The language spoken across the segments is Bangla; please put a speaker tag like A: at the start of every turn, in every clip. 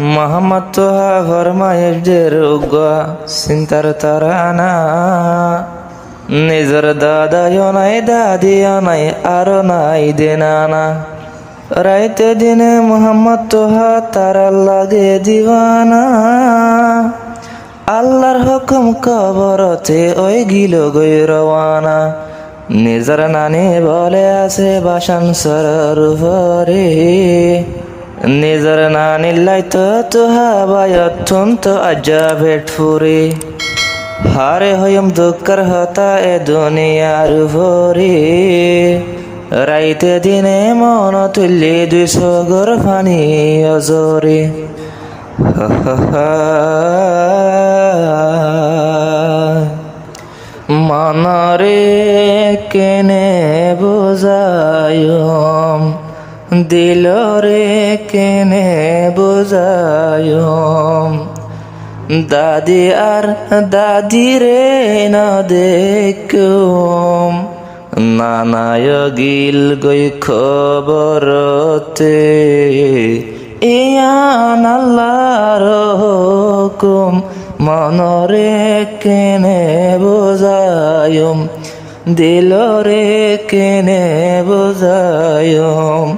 A: মোহাম্মদ তোহা ফরমায়েশ যে রোগ চিন্তার তারানা নিজের দাদাও নাই দাদিও নাই আর নাই দেনানা রাইতে দিনে মোহাম্মদ তোহা তারা লাগে দিওয়ানা আল্লাহর হুকুম কবরতে ওই গিল গই রওয়ানা নিজের নানি বলে আছে বাসান সরর উপরে নিজের নানি লাইতো তোহা বায়তুন তো আজা ভেট ফুরে হারে হইম দুঃখর হতা এ দুনিয়ার উপরে রাইতে দিনে মন তুললে 200 গর পানি অজরে মনরে কেনে বুঝায়ম দিলরে কেনে বুঝায়ম দাদি আর দাদি রে না দেখুম নানায় গিল গই খবরতে ইয়ান আল্লাহর হুকুম মনরে কেনে বুঝায়ম দিলরে কেনে বুঝায়ম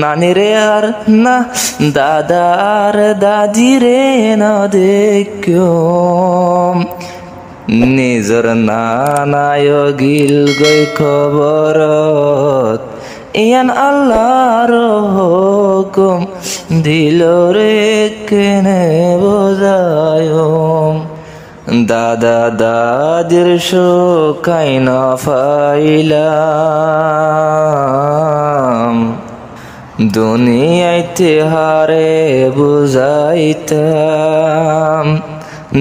A: নানি রে আর না দাদা আর দাদি রে না দেখুম নিজর নানায় গিল গই খবরত ইয়ান আল্লাহর হুকুম দিলরে কেনে বুঝায়ম দাদা দাদির সুখাই না পাইলাম দুনিয়াইতে হারে বুঝাইতাম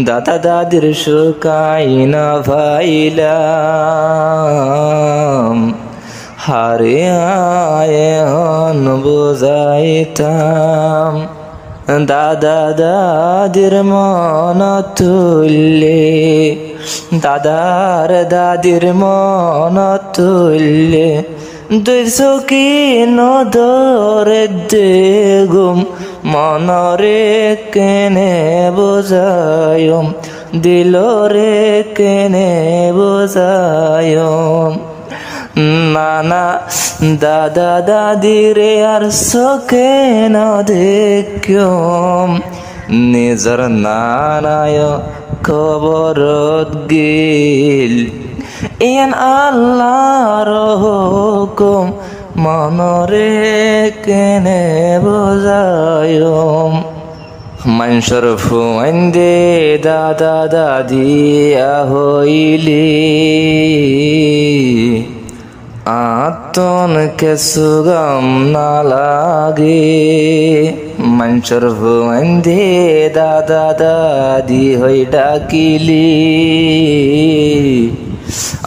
A: দাদা দাদির সুখাই না পাইলাম হারে আয়ন বুঝাইতাম দাদা দাদির মন তুললে দাদার দাদির মন তুললে 200 কি নদরে দেগুম মনরে কেনে বুঝায়ম দিলরে কেনে বুঝায়ম নানা দাদা দাদি রে আর চোখে না দেখুম নিজর নানায় খবরত গিল ইয়ান আল্লাহর হুকুম মনরে কেনে বুঝায়ম মানুষের ফুয়াইন্দে দাদা দাদি হইলি আতন কে সুগম না লাগে মানুষের ফুয়াইন্দে দাদা দাদি হই ডাকিলি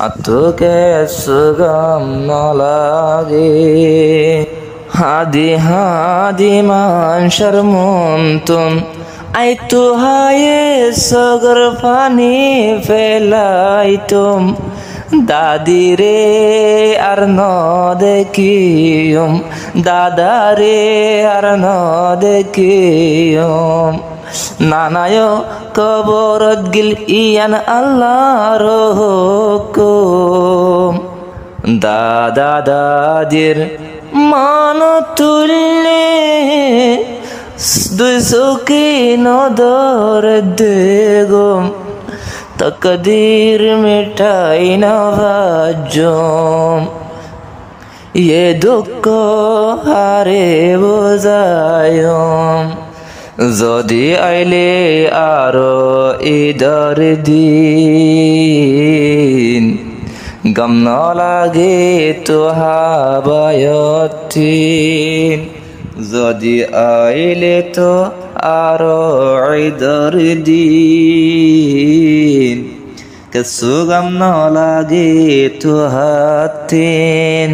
A: আতকে সুগম না লাগে হাদি হাদি মানুষের মন তুন আই তো হায়ে সগর পানি ফেলাইতুম দাদি রে আর ন দেখিয়ম দাদা রে আর ন দেখিয়ম নানায় কবরত গিল ইয়ান আল্লাহর হুকুম দাদা দাদির মান তুললে 200 কি নদর দেগুম তকদীর মিটাই না ভাজম ये দুঃখ হারে বোঝায়ম যদি আইলে আরো ঈদর দিন গম ন লাগে তো হাবায়তিন যদি আইলে তো আরো ঈদর দিন কিছু গম ন লাগে তো হাতিন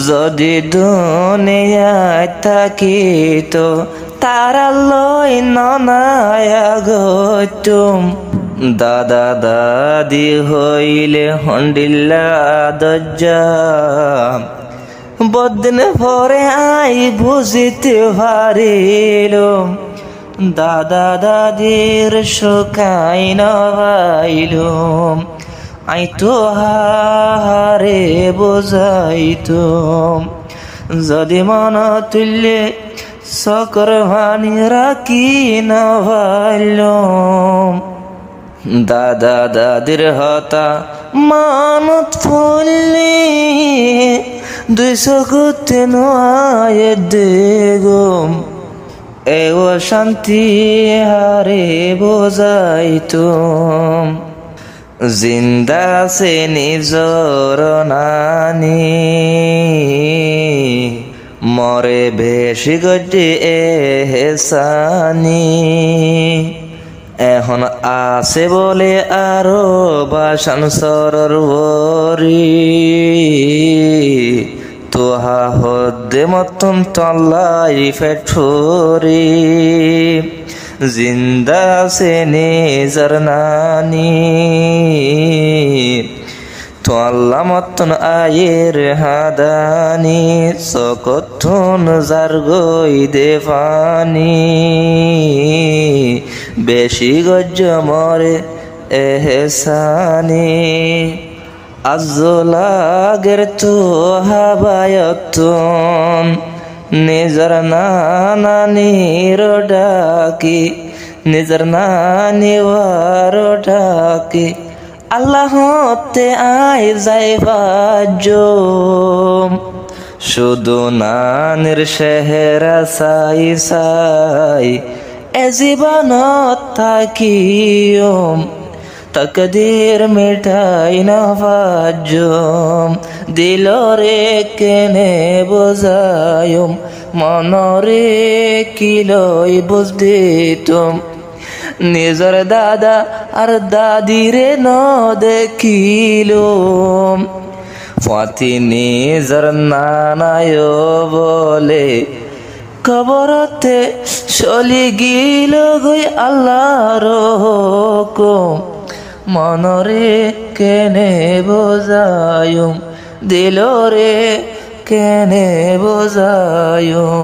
A: যদি দুনিয়ায় থাকি তো তারা লই ননায়া গতুম দাদা দাদি হইলে হন্ডিল্লা দজ্জা বদিন পরে আই বুঝিতে পারিলুম দাদা দাদির সুখাই নবাইলুম আই তো হারে বুঝাইতুম যদি মন তুল্যে সকর ভানি রাখি নবাইলুম দাদা দাদির হতা মানত ফুললি 200 গুতে নয় দেগুম এও শান্তি হারে বোঝাইতুম জিন্দা সে নিজর নানি মরে বেশি গড্ডি এহসানি এখন আছে বলে আরো বাসন সরবরি তোহা হদ্দে মতন তল্লাই ফেঠুরি জিন্দা সে নিজর নানি তোল্লা মতন আয়ের হাদানি সকথুন যার গই দেফানি বেশি গজ্জ মরে এহসানি আজলাগের তো হাবায়তুন নিজর নানির ডাকি নিজর নানি ওয়ার ডাকি আল্লাহতে আই যাইবাজুম শুধু নানির শেহরা সাই সাই এ জীবনত থাকিম তকদীর মিঠাই নবাজুম দিলরে কেনে বোঝায়ুম মনরে কিলই বুঝ দিতুম নিজর দাদা আর দাদিরে ন দেখিলুম ফাতি নিজর নানায় বলে কবরতে চলি গিল গই আল্লাহর হুকুম মনরে কেনে বোঝায়ুম দিলরে কেনে বোঝায়ুম।